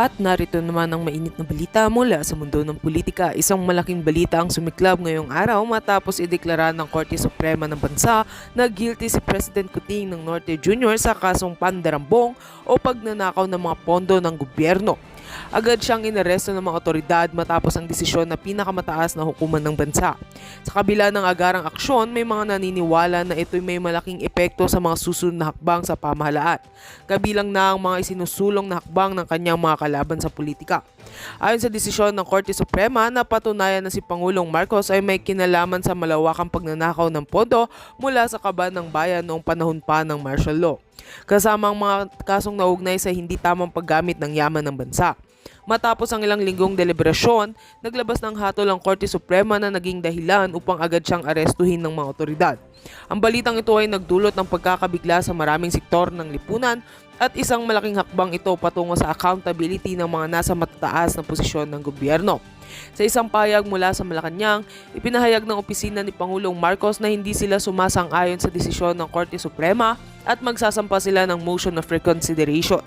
At narito naman ang mainit na balita mula sa mundo ng politika. Isang malaking balita ang sumiklab ngayong araw matapos ideklara ng Korte Suprema ng bansa na guilty si President Kuting ng Norte Jr. sa kasong pandarambong o pagnanakaw ng mga pondo ng gobyerno. Agad siyang inaresto ng mga otoridad matapos ang desisyon na pinakamataas na hukuman ng bansa. Sa kabila ng agarang aksyon, may mga naniniwala na ito'y may malaking epekto sa mga susunod na hakbang sa pamahalaan, kabilang na ang mga isinusulong na hakbang ng kanyang mga kalaban sa politika. Ayon sa desisyon ng Korte Suprema, napatunayan na si Pangulong Marcos ay may kinalaman sa malawakang pagnanakaw ng pondo mula sa kaban ng bayan noong panahon pa ng martial law, kasama ang mga kasong naugnay sa hindi tamang paggamit ng yaman ng bansa. Matapos ang ilang linggong deliberasyon, naglabas ng hatol ang Korte Suprema na naging dahilan upang agad siyang arestuhin ng mga otoridad. Ang balitang ito ay nagdulot ng pagkakabigla sa maraming sektor ng lipunan at isang malaking hakbang ito patungo sa accountability ng mga nasa matataas na posisyon ng gobyerno. Sa isang pahayag mula sa Malacanang, ipinahayag ng opisina ni Pangulong Marcos na hindi sila sumasang-ayon sa desisyon ng Korte Suprema at magsasampa sila ng motion of reconsideration.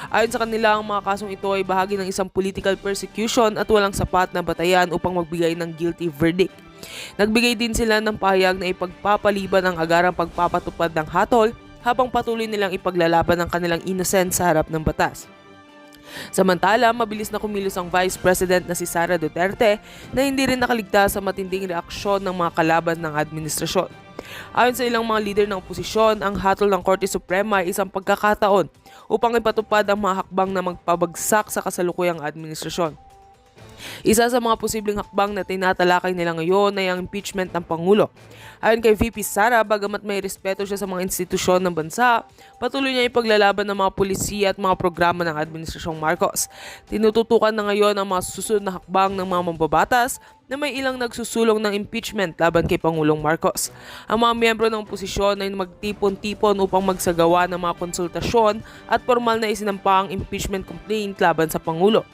Ayon sa kanila, ang mga kasong ito ay bahagi ng isang political persecution at walang sapat na batayan upang magbigay ng guilty verdict. Nagbigay din sila ng pahayag na ipagpapaliban ang agarang pagpapatupad ng hatol habang patuloy nilang ipaglalaban ang kanilang innocence sa harap ng batas. Samantala, mabilis na kumilos ang Vice President na si Sara Duterte na hindi rin nakaligtas sa matinding reaksyon ng mga kalaban ng administrasyon. Ayon sa ilang mga leader ng oposisyon, ang hatol ng Korte Suprema ay isang pagkakataon upang ipatupad ang mga hakbang na magpabagsak sa kasalukuyang administrasyon. Isa sa mga posibleng hakbang na tinatalakay nila ngayon ay ang impeachment ng Pangulo. Ayon kay VP Sara, bagamat may respeto siya sa mga institusyon ng bansa, patuloy niya ipaglalaban ng mga pulisiya at mga programa ng Administrasyong Marcos. Tinututukan na ngayon ang mga susunod na hakbang ng mga mambabatas na may ilang nagsusulong ng impeachment laban kay Pangulong Marcos. Ang mga miyembro ng oposisyon ay magtipon-tipon upang magsagawa ng mga konsultasyon at formal na isinampa ang impeachment complaint laban sa Pangulo.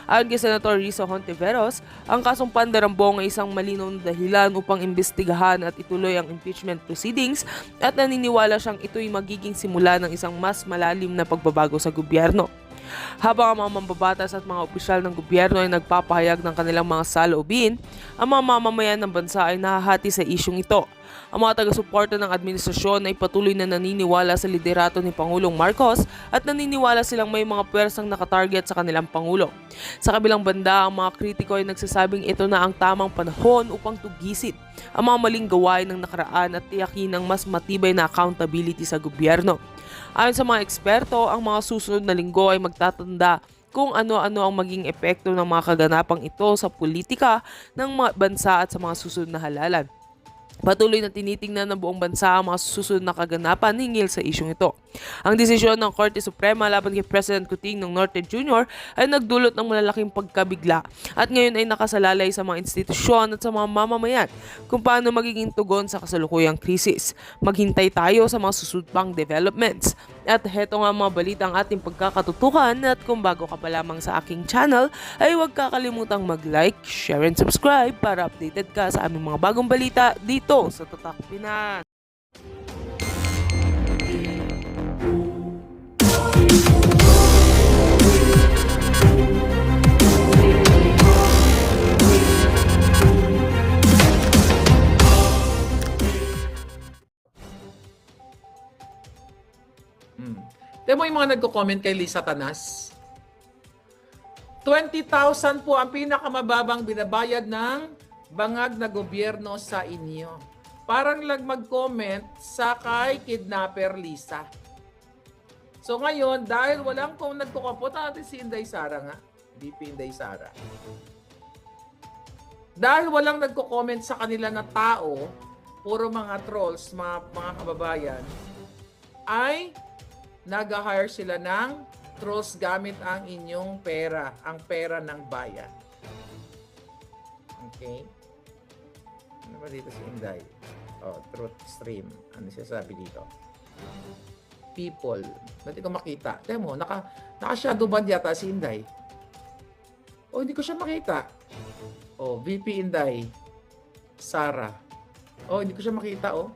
Ayon kay Senator Risa Hontiveros, ang kasong pandarambong ay isang malinaw na dahilan upang imbestigahan at ituloy ang impeachment proceedings at naniniwala siyang ito'y magiging simula ng isang mas malalim na pagbabago sa gobyerno. Habang ang mga mambabatas at mga opisyal ng gobyerno ay nagpapahayag ng kanilang mga saloobin, ang mga mamamayan ng bansa ay nahahati sa isyong ito. Ang mga taga-suporta ng administrasyon ay patuloy na naniniwala sa liderato ni Pangulong Marcos at naniniwala silang may mga pwersang nakatarget sa kanilang Pangulo. Sa kabilang banda, ang mga kritiko ay nagsasabing ito na ang tamang panahon upang tugisin ang mga maling gawain ng nakaraan at tiyakin ng mas matibay na accountability sa gobyerno. Ayon sa mga eksperto, ang mga susunod na linggo ay magtatanda kung ano-ano ang maging epekto ng mga kaganapang ito sa politika ng mga bansa at sa mga susunod na halalan. Patuloy na tinitingnan ng buong bansa ang mga susunod na kaganapan hinggil sa isyong ito. Ang desisyon ng Korte Suprema laban kay President Kuting ng Norte Jr. ay nagdulot ng malalaking pagkabigla at ngayon ay nakasalalay sa mga institusyon at sa mga mamamayan kung paano magiging tugon sa kasalukuyang krisis. Maghintay tayo sa mga susunod pang developments. At heto nga mga balitang ating pagkakatutukan at kung bago ka pa lamang sa aking channel ay huwag kakalimutang mag-like, share and subscribe para updated ka sa aming mga bagong balita dito sa Tatak Pinas. Tignan mo yung mga nagko-comment kay Lisa Tanas. 20,000 po ang pinakamababang binabayad ng bangag na gobyerno sa inyo. Parang lang mag-comment sa kay Kidnapper Lisa. So ngayon, dahil walang kung nagko-komputa natin si Inday Sara nga. VP Inday Sara. Dahil walang nagko-comment sa kanila na tao, puro mga trolls, mga kababayan, ay nag-hire sila ng trolls gamit ang inyong pera, ang pera ng bayan. Okay? Ano ba dito si Inday? Oh, truth stream. Ano siya sabi dito? People. Ba't ko makita? Tignan mo, naka-shadow band yata si Inday. Oh, hindi ko siya makita. Oh, VP Inday. Sara. Oh, hindi ko siya makita, oh.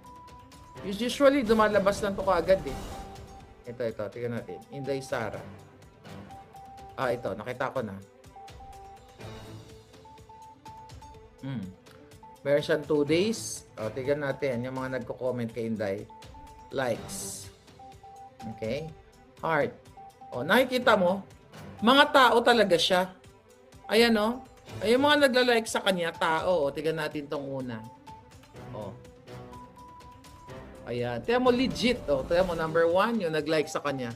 Usually, dumalabas lang to kaagad, eh. Ito, tingnan natin. Inday Sara. Ito, nakita ko na. Meron siyang 2 days. Tignan natin yung mga nagko-comment kay Inday. Likes. Okay? Heart. Nakikita mo, mga tao talaga siya. Ayan o. Ay, yung mga nagla-like sa kanya, tao. Tignan natin tong una. Ayan. Tignan mo, legit. Tignan mo, number 1, yung nag-like sa kanya.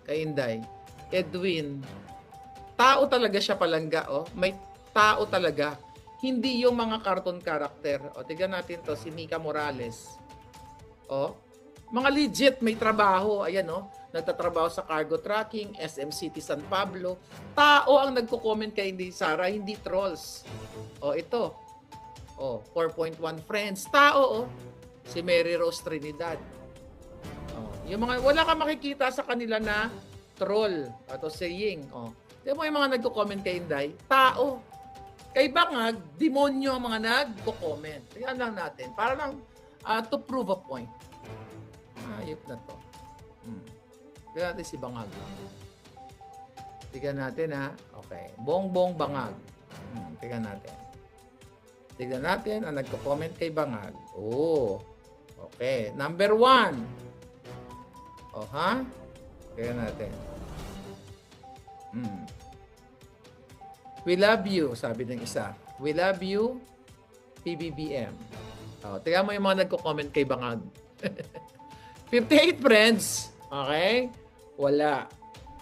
Kay Inday. Edwin. Tao talaga siya palangga. May tao talaga. Hindi yung mga cartoon character. Tignan natin to, si Mika Morales. Mga legit, may trabaho. Ayan nagtatrabaho sa cargo tracking, SM City San Pablo. Tao ang nagko-comment kay Inday Sara, hindi trolls. Ito. 4.1 friends. Tao, si Mary Rose Trinidad. Yung mga, wala kang makikita sa kanila na troll. Ito saying. Di mo yung mga nagko-comment kay Inday? Tao. Kay Bangag, demonyo ang mga nagko-comment. Yan lang natin. Para lang to prove a point. Ayop na to. Tignan natin si Bangag. Tignan natin Okay. Bongbong Bangag. Tignan natin. Tignan natin ang nagko-comment kay Bangag. Okay. Number 1. Tignan natin. We love you, sabi ng isa. We love you, PBBM. Tignan mo yung mga nagko-comment kay Bangag. 58 friends. Okay? Wala.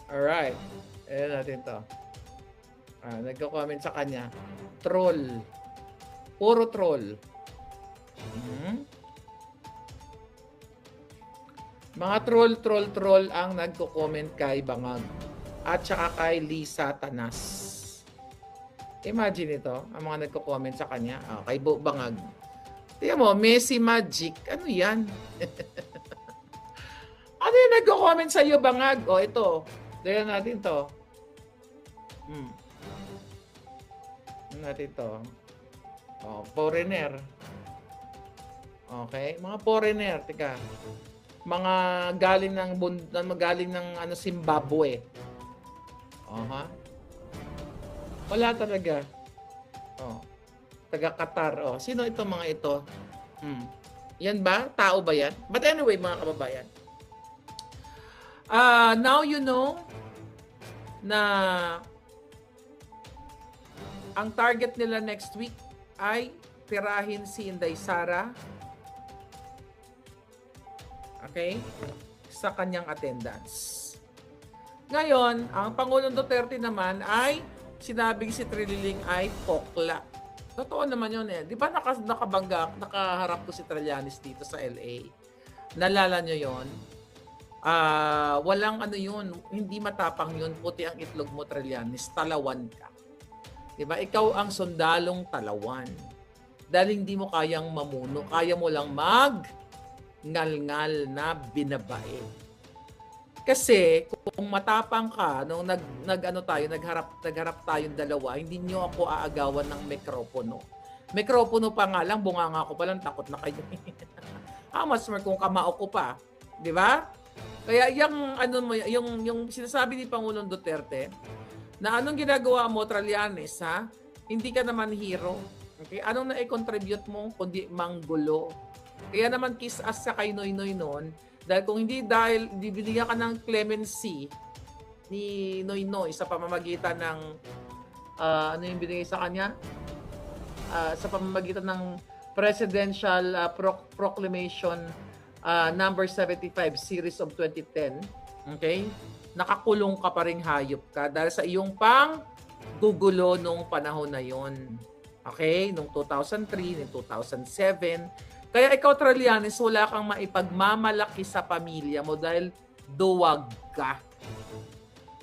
Alright. Ayan natin to. Nagko-comment sa kanya. Troll. Puro troll. Mga troll ang nagko-comment kay Bangag. At saka kay Lisa Tanas. Imagine ito, ang mga nagko-comment sa kanya. Kay Bangag. Tingnan mo, Messi Magic. Ano yan? Ano yung nagko-comment sa iyo, Bangag? Ito. Tingnan natin to. Tingnan natin to. Foreigner. Okay? Mga foreigner. Tika. Mga galing ng Zimbabwe. Wala talaga. Taga Qatar. Sino ito mga ito? Yan ba? Tao ba yan? But anyway, mga kababayan. Now you know na ang target nila next week ay tirahin si Inday Sara. Okay? Sa kanyang attendance. Ngayon, ang Pangulong Duterte naman ay sinabing si Trililing ay pokla. Totoo naman yun eh. Di ba nakaharap ko si Trillanes dito sa LA? Nalala nyo yun? Walang yun, hindi matapang yun, puti ang itlog mo, Trillanes, talawan ka. Diba? Ikaw ang sundalong talawan. Dahil hindi mo kayang mamuno, kaya mo lang ngal-ngal na binabae. Kasi kung matapang ka, nung nagharap tayong dalawa, hindi niyo ako aagawan ng mikropono. Mikropono pa nga lang, bunganga ko pa lang, takot na kayo. Mas more kung kamao ko pa. Di ba? Kaya yung sinasabi ni Pangulong Duterte, na anong ginagawa mo, Trillanes, hindi ka naman hero. Okay? Anong na-contribute mo, kundi manggulo. Kaya naman kiss ass sa kay Noynoy noon, dahil kung dahil binigyan ka ng clemency ni Noynoy sa pamamagitan ng ano yung binigay sa kanya? Sa pamamagitan ng Presidential Proclamation number 75 series of 2010, okay? Nakakulong ka pa ring hayop ka dahil sa iyong gugulo nung panahon na yon. Okay? Nung 2003, nung 2007. Kaya ikaw, Trillanes, wala kang maipagmamalaki sa pamilya mo dahil duwag ka.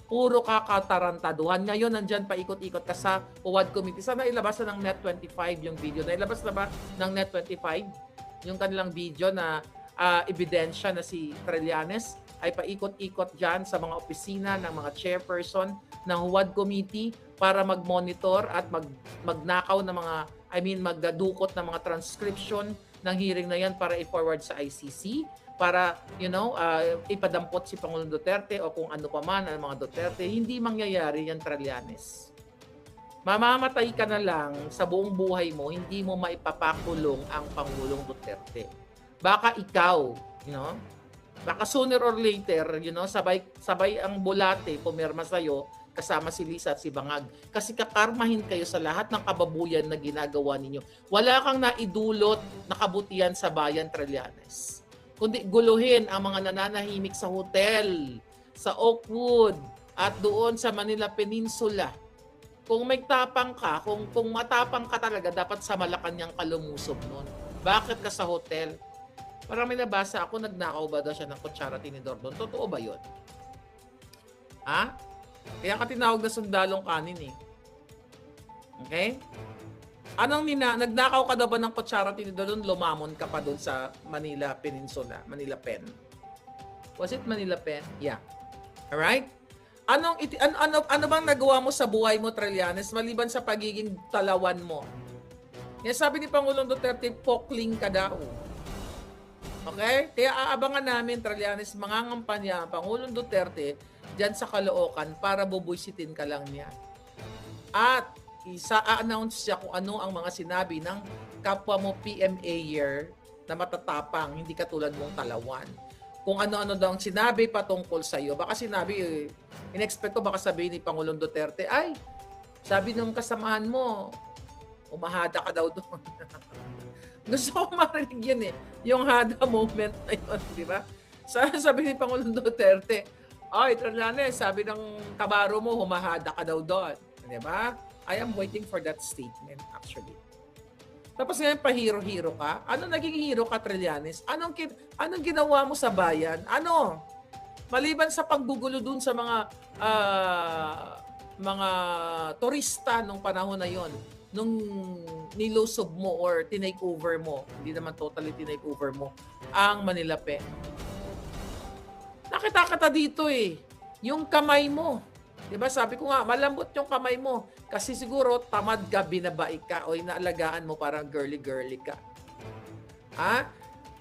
Puro ka katarantaduhan. Ngayon, nandyan paikot-ikot ka sa UWAD Committee. Sana ilabas na ng Net25 yung video. Nailabas na ba ng Net25? Yung kanilang video na ebidensya na si Trillanes ay paikot-ikot dyan sa mga opisina ng mga chairperson ng UWAD Committee para mag-monitor at magnakaw ng magdadukot ng mga transcription ng hearing na yan para i-forward sa ICC, para, ipadampot si Pangulong Duterte o kung ano pa man ang mga Duterte, hindi mangyayari yan, Trillanes. Mamamatay ka na lang sa buong buhay mo, hindi mo maipapakulong ang Pangulong Duterte. Baka ikaw, baka sooner or later, sabay ang bulate pumirma sa'yo, kasama si Lisa at si Bangag. Kasi kakarmahin kayo sa lahat ng kababuyan na ginagawa ninyo. Wala kang naidulot na kabutihan sa bayan, Trillanes. Kundi guluhin ang mga nananahimik sa hotel, sa Oakwood, at doon sa Manila Peninsula. Kung may tapang ka, kung matapang ka talaga, dapat sa Malacanang ka lumusob nun. Bakit ka sa hotel? Parang may nabasa ako, nagnakaw ba daw siya ng kutsara tinidor doon? Totoo ba yun? Ha? Kaya ka tinawag na sundalong kanin eh. Okay? Nagnakaw ka daw ba ng kutsara tinidor doon? Lumamon ka pa doon sa Manila Peninsula, Manila Pen. Was it Manila Pen? Yeah. Alright? Ano bang nagawa mo sa buhay mo, Trillanes, maliban sa pagiging talawan mo? Yan sabi ni Pangulong Duterte, pokling ka daw. Okay? Kaya aabangan namin, Trillanes, mangangampanya ang Pangulong Duterte dyan sa Caloocan para bubuisitin ka lang niya. At isa-announce siya kung ano ang mga sinabi ng kapwa mo PMA-er na matatapang, hindi katulad mong talawan. Kung ano-ano daw ang sinabi patungkol sa iyo. Baka sinabi, in-expect ko baka sabihin ni Pangulong Duterte, ay, sabi ng kasamahan mo, umahada ka daw doon. Gusto ko marinig yun eh. Yung hada moment na yun, di ba? Sabi ni Pangulong Duterte, ay, Trillanes, sabi ng kabaro mo, humahada ka daw doon. Di ba? I am waiting for that statement, actually. Tapos ngayon, pa-hero-hero ka. Ano naging hero ka, Trillanes? Anong ginawa mo sa bayan? Ano? Maliban sa paggugulo dun sa mga turista nung panahon na yon, nung nilusob mo or tinake over mo, hindi naman totally tinake over mo, ang Manila Pen. Nakita dito eh, yung kamay mo. Diba sabi ko nga, malambot yung kamay mo. Kasi siguro tamad ka, binabaik ka, o inaalagaan mo parang girly-girly ka. Ha?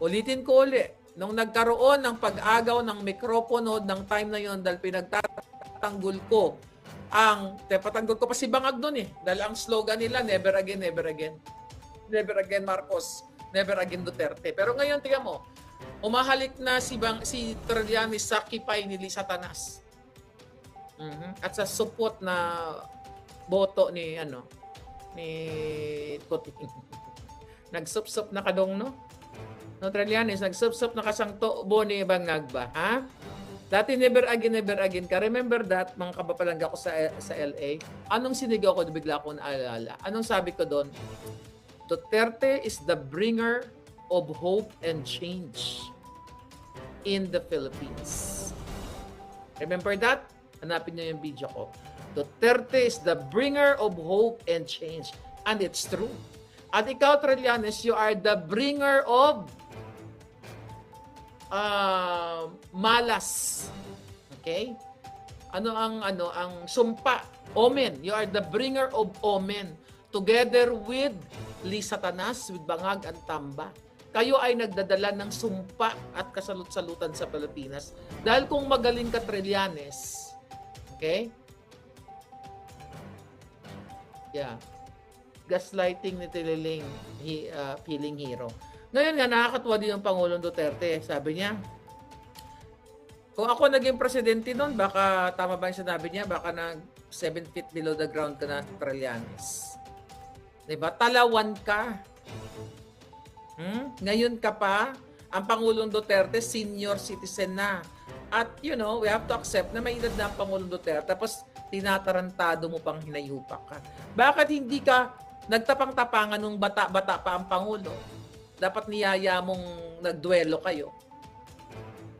Ulitin ko ulit. Nung nagkaroon ng pag-agaw ng mikropono ng time na yon dahil pinagtatanggol ko patanggol ko pa si Bangag doon eh. Dahil ang slogan nila, never again, never again. Never again Marcos, never again Duterte. Pero ngayon, tingnan mo, umahalik na si Trillanes sa kipay ni Lisa Tanas. At sa support na boto ni Kuting. Nagsup-sup na kadong no Trillanes, nagsup-sup na kasang tobo ni Bangag ba, ha? Dati never again ka. Remember that, mga kabapalangga ko sa LA? Anong sinigaw ko, bigla ko naalala? Anong sabi ko doon? Duterte is the bringer of hope and change in the Philippines. Remember that? Hanapin niyo yung video ko. Duterte is the bringer of hope and change. And it's true. At ikaw, Trillanes, you are the bringer of malas. Okay? Ang sumpa. Omen. You are the bringer of omen. Together with Lisa Tanas, with Bangag and Tamba. Kayo ay nagdadala ng sumpa at kasalut-salutan sa Pilipinas. Dahil kung magaling ka, Trillanes, okay? Yeah. Gaslighting ni Tililing, feeling hero. Ngayon nga, nakakatuwa din yung Pangulong Duterte. Sabi niya, kung ako naging presidente noon, baka, tama ba yung sinabi niya, baka na 7 feet below the ground ka na, Trillanes. Diba? Talawan ka. Ngayon ka pa, ang Pangulong Duterte, senior citizen na. At, we have to accept na may edad na ang Pangulong Duterte, tapos tinatarantado mo pang hinayupak ka. Bakit hindi ka nagtapang-tapangan nung bata-bata pa ang Pangulo? Dapat niyaya mong nagduelo kayo.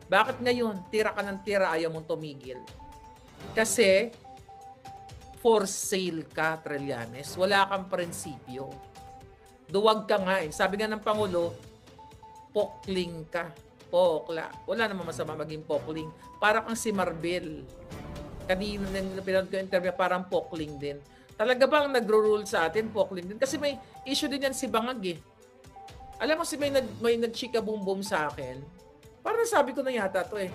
Bakit ngayon, tira ka ng tira, ayaw mong tumigil? Kasi, for sale ka, Trillanes. Wala kang prinsipyo. Duwag ka nga eh. Sabi nga ng Pangulo, pokling ka. Pokla. Wala namang masama maging pokling. Para kang si Marbil. Kanina pinanood ko interview, parang pokling din. Talaga bang nagro-rule sa atin, pokling din? Kasi may issue din yan si Bangag eh. Alam mo, may nag-chika boom-boom sa akin. Parang nasabi ko na yata to eh.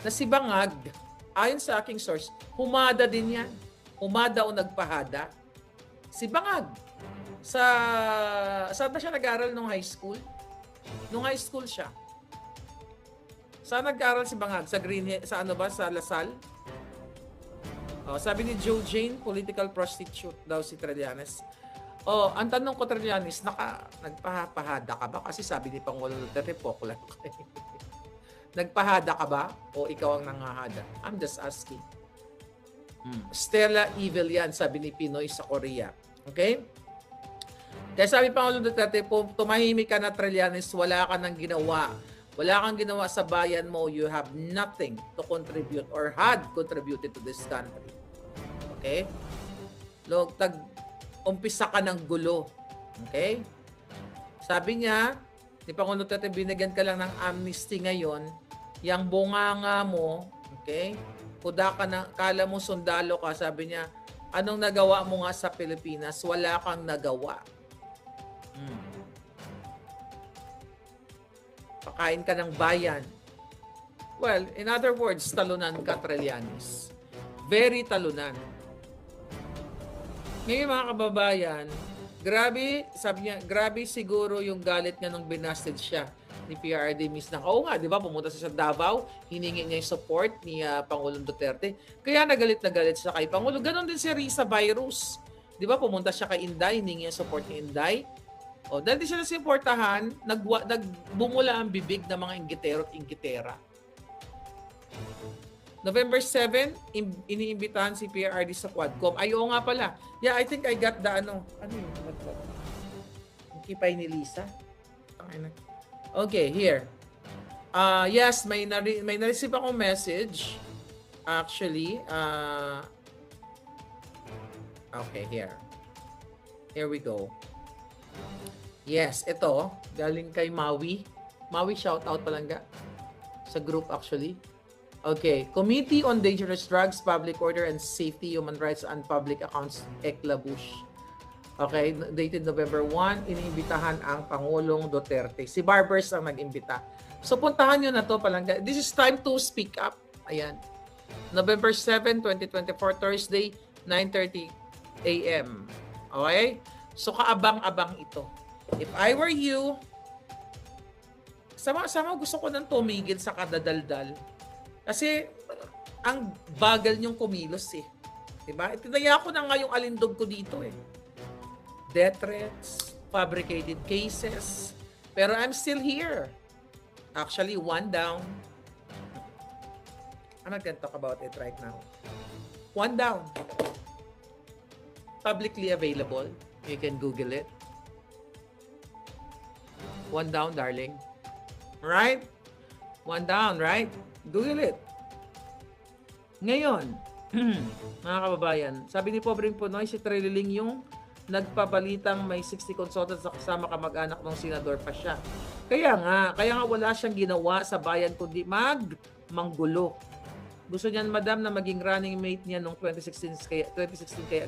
Na si Bangag, ayon sa aking source, humada din yan. Humada o nagpahada. Si Bangag, saan ba siya nag-aral nung high school? Nung high school siya. Saan nag-aral si Bangag? Sa sa ano ba? Sa Lasal? Oh, sabi ni Joe Jane, political prostitute daw si Trillanes. Oh, ang tanong ko Trillanes, nagpahada ka ba? Kasi sabi ni Pangulong Duterte, pokla. Nagpahada ka ba? O ikaw ang nangahada? I'm just asking. Stella Evil yan, sabi ni Pinoy sa Korea. Okay? Kaya sabi Pangulong Duterte, tumahimik ka na Trillanes, wala ka nang ginawa. Wala kang ginawa sa bayan mo, you have nothing to contribute or had contributed to this country. Okay? Look, umpisa ka ng gulo. Okay? Sabi niya, ni Pangulong Duterte, binigyan ka lang ng amnesty ngayon, yang bunganga mo, okay? Kuda ka na, kala mo sundalo ka, sabi niya, anong nagawa mo nga sa Pilipinas? Wala kang nagawa. Pakain ka ng bayan. Well, in other words, talunan ka, Trillanes. Very talunan. Ngayon mga kababayan, grabe, sabi niya, grabe siguro yung galit niya nung binasted siya ni PRRD Miss na. Oo nga, di ba? Pumunta siya sa Davao, hiningi niya yung support ni Pangulong Duterte. Kaya nagalit siya kay Pangulo. Ganon din si Risa Virus. Di ba? Pumunta siya kay Inday, hiningi yung support ni Inday. O, dahil di siya nasiportahan, nagbumula ang bibig ng mga inggitero at inggitera. November 7, iniimbitahan si PRRD sa Quadcom. Ay, oo nga pala. Yeah, I think I got the ano yun? Yung kipay ni Lisa. Okay, here. Yes, may na-receive akong message. Actually, okay, here. Here we go. Yes, ito, galing kay Maui. Maui, shout out palangga. Sa group actually. Okay, Committee on Dangerous Drugs, Public Order and Safety, Human Rights and Public Accounts, ECLABUSH. Okay, dated November 1, iniimbitahan ang Pangulong Duterte. Si Barbers ang nag-imbita. So puntahan nyo na to palangga. This is time to speak up. Ayan. November 7, 2024, Thursday, 9:30 a.m. Okay? So kaabang-abang ito. If I were you, sama gusto ko nang tumigil sa kadadaldal. Kasi ang bagal niyong kumilos eh. Diba? Itinaya ko na nga yung alindog ko dito eh. Death threats, fabricated cases. Pero I'm still here. Actually, one down. I'm not gonna talk about it right now. One down. Publicly available. You can Google it. One down, darling. Right? One down, right? Google it. Ngayon, mga kababayan, sabi ni Pobreng Punoy, si Trililing yung nagpabalitang may 60 consultants na kasama kamag-anak ng senador pa siya. Kaya nga wala siyang ginawa sa bayan kundi manggulo. Gusto niyan, madam, na maging running mate niya noong 2016 kaya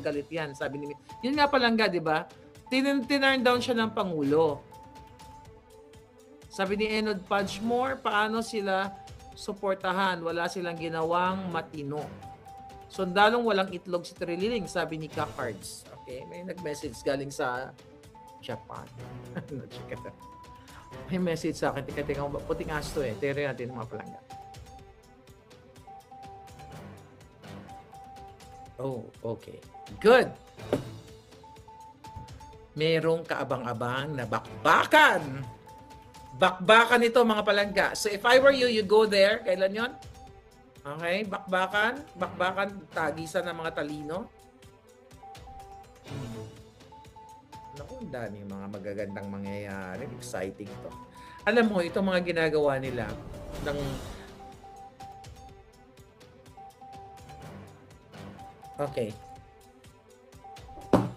galit yan, sabi ni. Yun nga palangga, di ba? Tinurn down siya ng Pangulo. Sabi ni Enod Pudgemore, paano sila suportahan? Wala silang ginawang matino. Sundalong walang itlog si Trililing, sabi ni Kakards. Okay, may nag-message galing sa Japan. May message sa akin, tika, puting asto eh. Tere natin mga palangga. Oh, okay. Good. Merong kaabang-abang na bakbakan. Bakbakan ito mga palangga. So if I were you, you go there. Kailan yon? Okay, bakbakan, tagisan ng mga talino. Naku, ang dami mga magagandang mangyayari. Exciting to. Alam mo, itong mga ginagawa nila ng okay.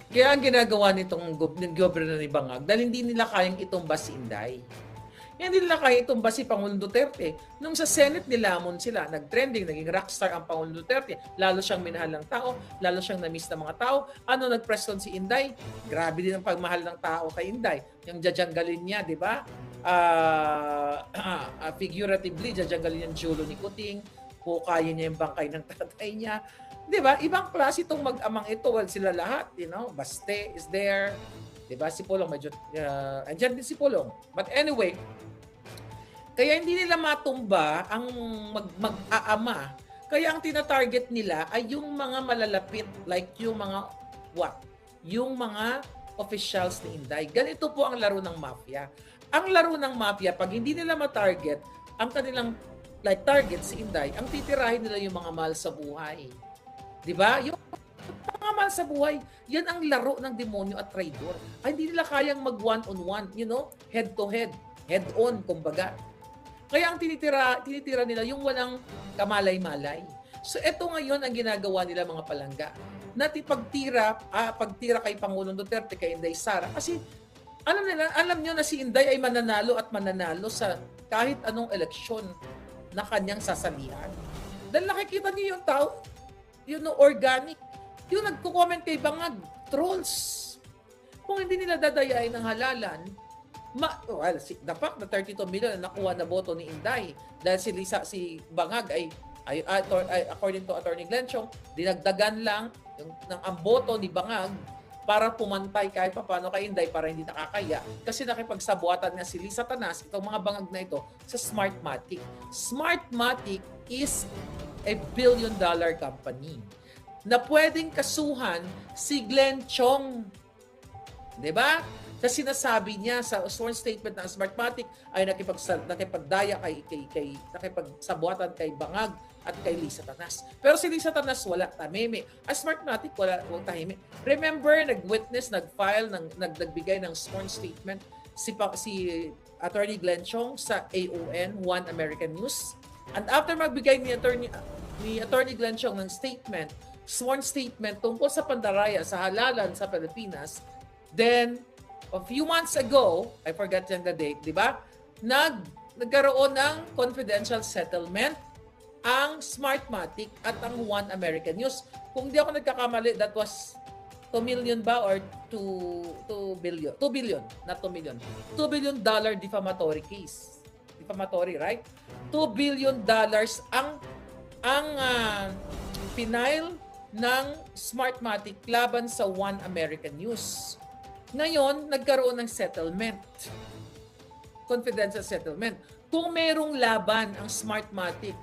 Kaya ang ginagawa nitong gobyerno ni Bangag dahil hindi nila kayang itumba si Inday. Hindi nila kaya itumba si Pangulong Duterte. Nung sa Senate nilamon sila, nag-trending, naging rockstar ang Pangulong Duterte. Lalo siyang minahal ng tao, lalo siyang na-miss ng mga tao. Ano nag-press on si Inday? Grabe din ang pagmahal ng tao kay Inday. Yung jajanggalin niya, di ba? figuratively, jajanggalin yung julo ni Kuting, hukayin niya yung bangkay ng tatay niya. Di ba? Ibang klase itong mag-amang ito. Well, sila lahat, Baste is there. Di ba? Si Pulong, medyo, andyan din si Pulong. But anyway, kaya hindi nila matumba ang mag-aama. Kaya ang tina-target nila ay yung mga malalapit, like yung mga Yung mga officials ni Inday. Ganito po ang laro ng mafia. Ang laro ng mafia, pag hindi nila ma-target, ang kanilang target si Inday, ang titirahin nila yung mga mahal sa buhay. Di ba? Yung mga mahal sa buhay, yan ang laro ng demonyo at traidor. Ay, hindi nila kayang mag-one-on-one, head-to-head, head-on, kumbaga. Kaya ang tinitira nila yung walang kamalay-malay. So, ito ngayon ang ginagawa nila mga palangga. Pagtira kay Pangulong Duterte, kay Inday Sara. Kasi, alam nyo na si Inday ay mananalo at mananalo sa kahit anong eleksyon na kanyang sasalihan. Dahil nakikita niyo yung tao, organic. Yung nagko-comment kay Bangag, trolls. Kung hindi nila dadayain ng halalan, the fact na 32 million na nakuha na boto ni Inday dahil si Bangag ay according to Attorney Glenn Chong, dinagdagan lang ang boto ni Bangag para pumantay kahit paano kay Inday para hindi nakakaya kasi nakipagsabuatan nga si Lisa Tanas, itong mga Bangag na ito, sa Smartmatic. Smartmatic is a billion-dollar company na pwedeng kasuhan si Glenn Chong. Diba? Kasi sinasabi niya sa sworn statement ng Smartmatic ay nakipagdaya nakipagsabuatan kay Bangag at kay Lisa Tanas. Pero si Lisa Tanas wala, tameme. Ang Smartmatic wala tahimik. Remember, nag-file, nagbigay ng sworn statement si Attorney Glenn Chong sa AON, One American News. And after magbigay ni Attorney Glenn Chong ng sworn statement tungkol sa pandaraya sa halalan sa Pilipinas, then a few months ago, I forgot yung the date, di ba? Nagkaroon ng confidential settlement ang Smartmatic at ang One American News. Kung di ako nagkakamali, that was 2 million ba or 2 billion? 2 billion, not 2 million. $2 billion defamatory case. Defamatory, right? $2 billion ang final ng Smartmatic laban sa One American News. Ngayon, nagkaroon ng settlement. Confidential settlement. Kung merong laban ang Smartmatic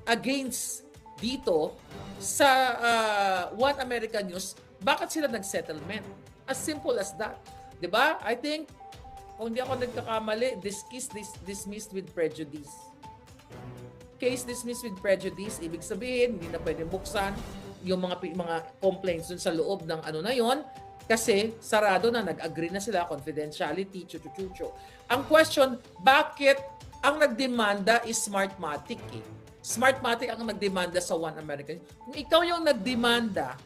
against dito sa One American News, bakit sila nag-settlement? As simple as that. Diba? I think, kung hindi ako nagkakamali, this case dismissed with prejudice. Case dismissed with prejudice, ibig sabihin, hindi na pwedeng buksan yung mga complaints dun sa loob ng na yon kasi sarado na, nag-agree na sila, confidentiality, chuchu-chuchu. Ang question, bakit ang nagdemanda is Smartmatic eh? Smartmatic ang nagdemanda sa One American. Kung ikaw yung nagdemanda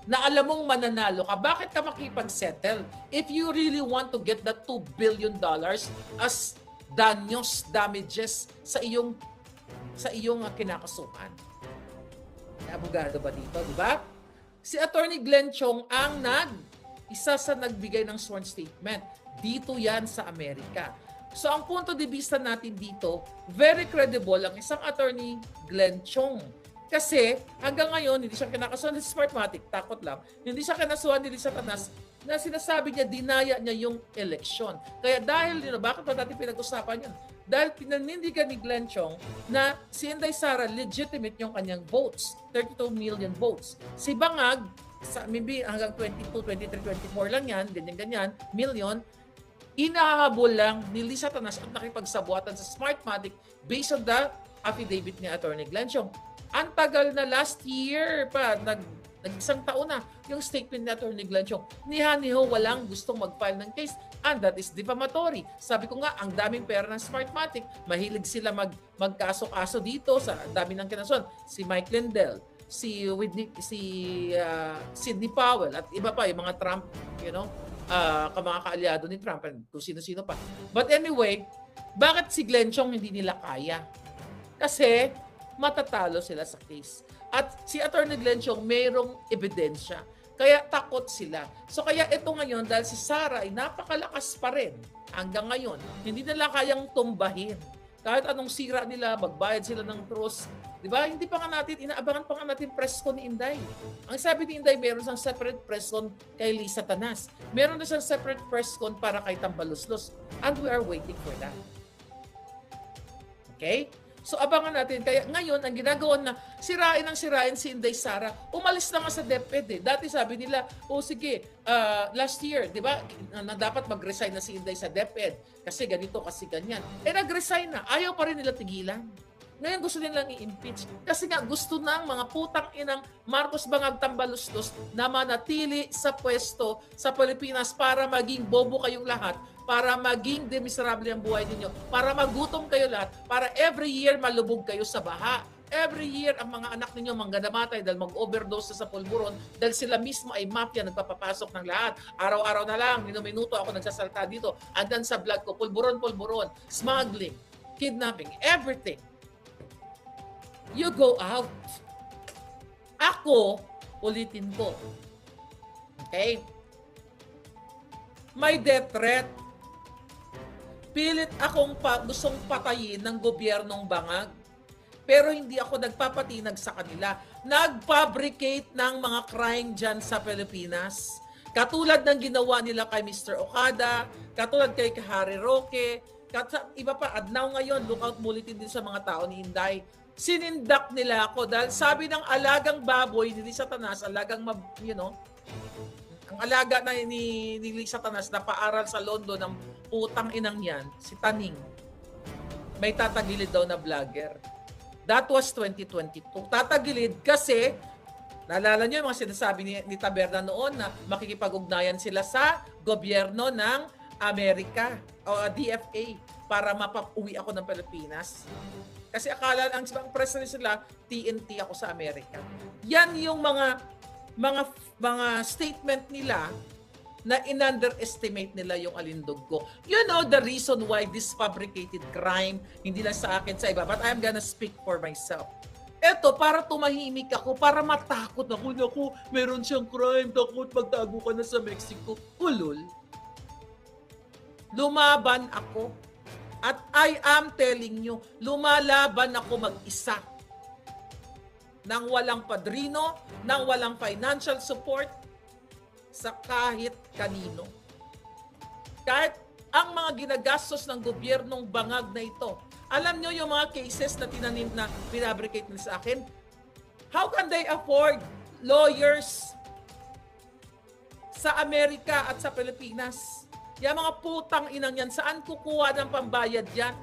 na alam mong mananalo ka, bakit ka makipag-settle? If you really want to get that $2 billion as damages sa iyong kinakasuhan. Abogado ba dito, di ba? Si Attorney Glenn Chong ang isa sa nagbigay ng sworn statement. Dito yan sa Amerika. So ang punto de vista natin dito, very credible ang isang Attorney Glenn Chong. Kasi hanggang ngayon, hindi siya kinakasuhan ni Smartmatic, takot lang. Hindi siya kinasuhan ni Lisa Tanas na sinasabi niya, dinaya niya yung eleksyon. Kaya dahil, bakit pa natin pinag-usapan yan? Dahil pinanindigan ni Glenn Chong na si Inday Sara legitimate yung kanyang votes, 32 million votes. Si Bangag, maybe hanggang 22, 23, 24 lang yan, ganyan-ganyan, million, inahabol lang ni Lisa Tanas at nakipagsabuatan sa Smartmatic based on the affidavit ni Attorney Glenn Chong. Ang tagal na, last year pa, nag-isang taon na yung statement ni Attorney Glenn Chong. Niha-niho, walang gustong mag-file ng case, and that is defamatory. Sabi ko nga, ang daming pera ng Smartmatic, mahilig sila magkaso-kaso dito sa dami ng kinasuhan. Si Mike Lindell, si Sidney Powell, at iba pa, yung mga Trump, mga kaalyado ni Trump, and kung sino-sino pa. But anyway, bakit si Glenn Chong hindi nila kaya? Kasi matatalo sila sa case. At si Attorney Glenn Chong mayroong ebidensya. Kaya takot sila. So kaya ito ngayon, dahil si Sara ay napakalakas pa rin hanggang ngayon, hindi nila kayang tumbahin. Kahit anong sira nila, magbayad sila ng truce. Di ba? Hindi pa nga natin, inaabangan pa nga natin press con ni Inday. Ang sabi ni Inday, meron siyang separate press con kay Lisa Tanas. Meron na siyang separate press con para kay Tambaluslos. And we are waiting for that. Okay? So abangan natin. Kaya ngayon, ang ginagawa na sirain si Inday Sara, umalis na nga sa DepEd eh. Dati sabi nila, sige, last year, di ba, na dapat mag-resign na si Inday sa DepEd. Kasi ganito, kasi ganyan. Nag-resign na. Ayaw pa rin nila tigilan. Ngayon gusto nilang i-impeach. Kasi nga gusto ng mga putang inang Marcos Bangag Tambaluslos na manatili sa pwesto sa Pilipinas para maging bobo kayong lahat, para maging demiserable ang buhay ninyo, para magutom kayo lahat, para every year malubog kayo sa baha. Every year, ang mga anak ninyo manggadamatay dahil mag-overdose sa pulburon dahil sila mismo ay mafia, nagpapapasok ng lahat. Araw-araw na lang, minuto ako nagsasalta dito. Andan sa vlog ko, pulburon, smuggling, kidnapping, everything. You go out. Ako, ulitin ko. Okay? May death threat. Pilit akong gustong patayin ng gobyernong Bangag. Pero hindi ako nagpapatinag sa kanila. Nag-fabricate ng mga crime dyan sa Pilipinas. Katulad ng ginawa nila kay Mr. Okada, katulad kay Harry Roque, iba pa, adnaw ngayon, lookout bulletin din sa mga tao ni Inday. Sinindak nila ako dahil sabi ng alagang baboy ni Lisa Tanas, ang alaga na ni Lisa Tanas na paaral sa London ng putang inang yan, si Taning. May tatagilid daw na vlogger. That was 2022. Tatagilid kasi, naalala nyo yung mga sinasabi ni Taberna noon na makikipag-ugnayan sila sa gobyerno ng Amerika o DFA para mapap-uwi ako ng Pilipinas. Kasi akala ang president sila, TNT ako sa Amerika. Yan yung mga statement nila na in-underestimate nila yung alindog ko. You know the reason why this fabricated crime, hindi lang sa akin, sa iba, but I'm gonna speak for myself. Eto, para tumahimik ako, para matakot ako, naku, meron siyang crime, takot magtago ka na sa Mexico. Ulul. Lumaban ako. At I am telling you, lumalaban ako mag-isa. Nang walang padrino, nang walang financial support, sa kahit kanino. Kahit ang mga ginagastos ng gobyernong Bangag na ito. Alam nyo yung mga cases na tinanim na pinabricate nila sa akin? How can they afford lawyers sa Amerika at sa Pilipinas? Yung mga putang inang yan, saan kukuha ng pambayad yan?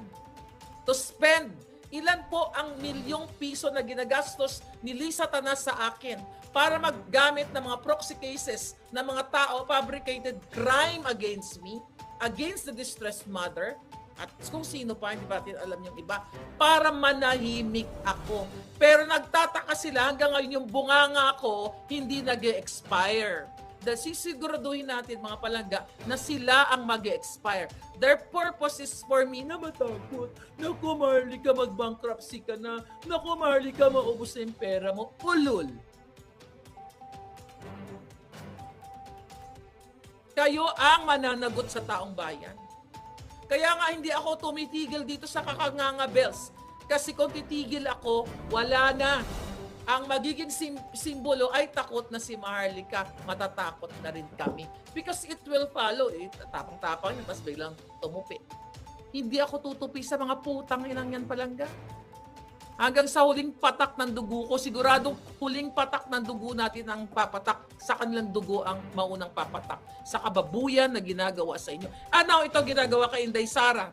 To spend. Ilan po ang milyong piso na ginagastos ni Lisa Tanas sa akin para maggamit ng mga proxy cases ng mga tao fabricated crime against me, against the distressed mother, at kung sino pa, hindi ba natin alam yung iba, para manahimik ako. Pero nagtataka sila hanggang ngayon yung bunganga ko hindi nag-expire. Dahil sisiguraduhin natin mga palangga na sila ang mag-expire. Their purpose is for me na matakot. Naku, Marley ka, mag-bankruptcy ka na. Naku, Marley ka, maubos na yung pera mo. Ulul. Kayo ang mananagot sa taong bayan. Kaya nga hindi ako tumitigil dito sa kakanganga bells. Kasi kung titigil ako, wala na. Ang magiging simbolo ay takot na si Maharlika, matatakot na rin kami. Because it will follow. Tapang-tapang yun, tapos biglang tumupi. Hindi ako tutupi sa mga putang inang yan palangga. Hanggang sa huling patak ng dugo ko, siguradong huling patak ng dugo natin ang papatak, sa kanilang dugo ang maunang papatak. Sa kababuyan na ginagawa sa inyo. Ano ito ginagawa kay Inday Sara?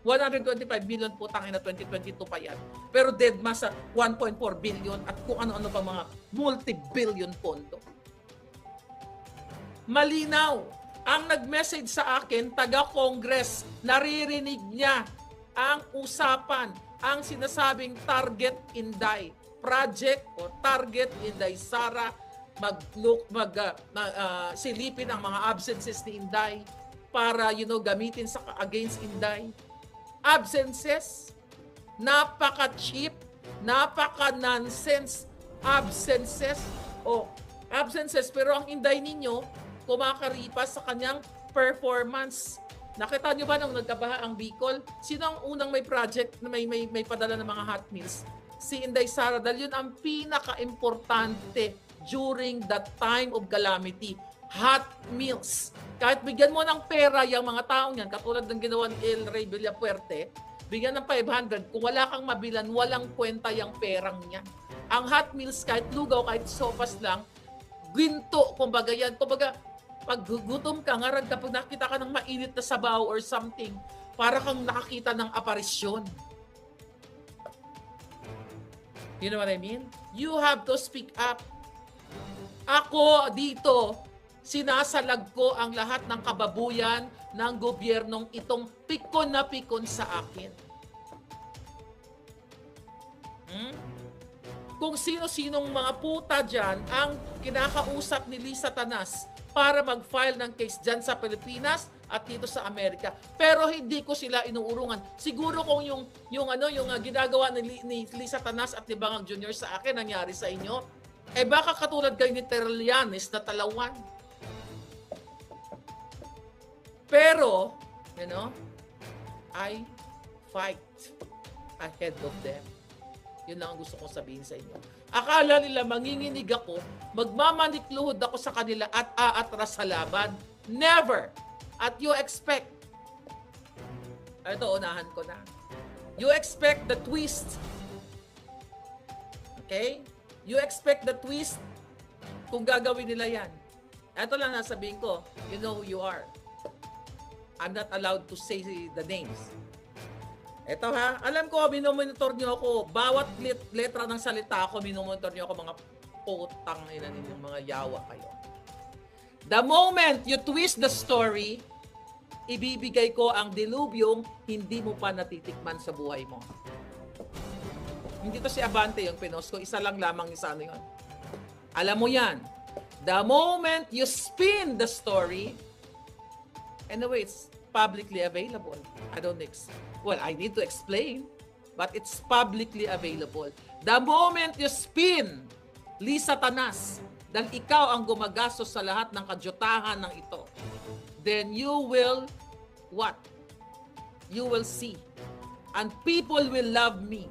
125 billion putang ina, 2022 pa yan. Pero deadma sa 1.4 billion at kung ano-ano pa mga multi-billion pondo. Malinaw. Ang nag-message sa akin, taga-Congress, naririnig niya ang usapan, ang sinasabing Target Inday. Project o Target Inday Sara, silipin ang mga absences ni Inday para gamitin sa against Inday. Absences, napaka-cheap, napaka-nonsense absences. absences, pero ang Inday ninyo, kumakaripas sa kanyang performance. Nakita nyo ba nung nagkabaha ang Bicol? Sino ang unang may project na may padala ng mga hot meals? Si Inday Sara, dahil yun ang pinaka-importante during that time of calamity. Hot meals. Kahit bigyan mo ng pera yung mga taong yan, katulad ng ginawa ni El Rey Villapuerte, bigyan ng 500, kung wala kang mabilan, walang kwenta yung perang niya. Ang hot meals, kahit lugaw, kahit sopas lang, ginto, kumbaga yan. Kumbaga, pag gutom ka, ngarag kapag nakita ka ng mainit na sabaw or something, para kang nakakita ng aparisyon. You know what I mean? You have to speak up. Ako dito, sinasalag ko ang lahat ng kababuyan ng gobyernong itong pikon na pikon sa akin. Kung sino-sinong mga puta dyan ang kinakausap ni Lisa Tanas para mag-file ng case dyan sa Pilipinas at dito sa Amerika. Pero hindi ko sila inuurungan. Siguro kung yung ginagawa ni Lisa Tanas at ni Bangang Jr. sa akin nangyari sa inyo, baka katulad kayo ni Terlianes na talawan. Pero, I fight ahead of them. Yun lang ang gusto kong sabihin sa inyo. Akala nila manginginig ako, magmamanikluhod ako sa kanila at aatras sa laban. Never! At you expect, ito unahan ko na, you expect the twist. Okay? You expect the twist kung gagawin nila yan. Ito lang nasabihin ko, you know who you are. I'm not allowed to say the names. Ito ha, alam ko, minomonitor nyo ako. Bawat letra ng salita ko, minomonitor nyo ako, mga putang ina ninyong mga yawa kayo. The moment you twist the story, ibibigay ko ang dilubyong hindi mo pa natitikman sa buhay mo. Hindi to si Abante yung pinost ko, isa lang lamang isa yun. Alam mo yan. The moment you spin the story, anyway, it's publicly available. I need to explain, but it's publicly available. The moment you spin, Lisa Tanas, dahil ikaw ang gumagastos sa lahat ng kadyutahan ng ito, then you will, what? You will see. And people will love me.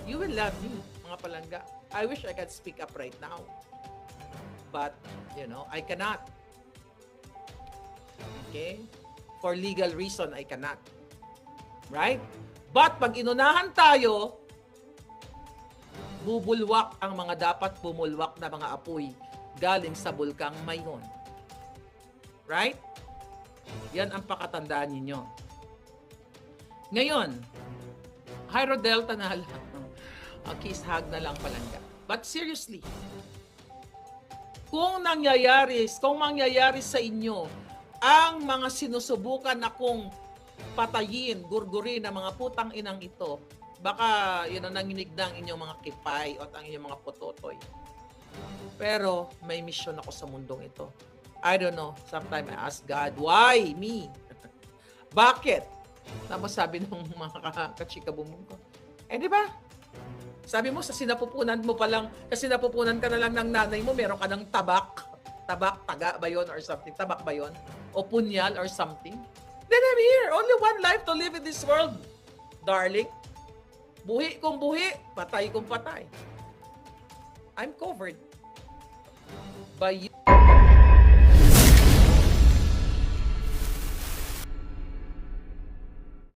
You will love me, mga palangga. I wish I could speak up right now. But, I cannot. Okay? For legal reason, I cannot. Right? But pag inunahan tayo, bubulwak ang mga dapat bumulwak na mga apoy galing sa bulkang Mayon. Right? Yan ang pakatandaan ninyo. Ngayon, Hydro Delta na lang. Kiss hug na lang palangga. But seriously, kung mangyayari sa inyo ang mga sinusubukan akong patayin, gurgurin ng mga putang inang ito, baka nanginig na ang inyong mga kipay o ang inyong mga pototoy. Pero may mission ako sa mundong ito. I don't know. Sometimes I ask God, why me? Bakit? Tapos sabi ng mga kachikabumong ko, di ba? Sabi mo, sa sinapupunan mo pa lang, kasi napupunan ka na lang ng nanay mo, meron ka ng tabak, taga ba yun or something? Tabak ba yun? O punyal or something? Then I'm here. Only one life to live in this world, darling. Buhi kong buhi, patay kong patay. I'm covered by you.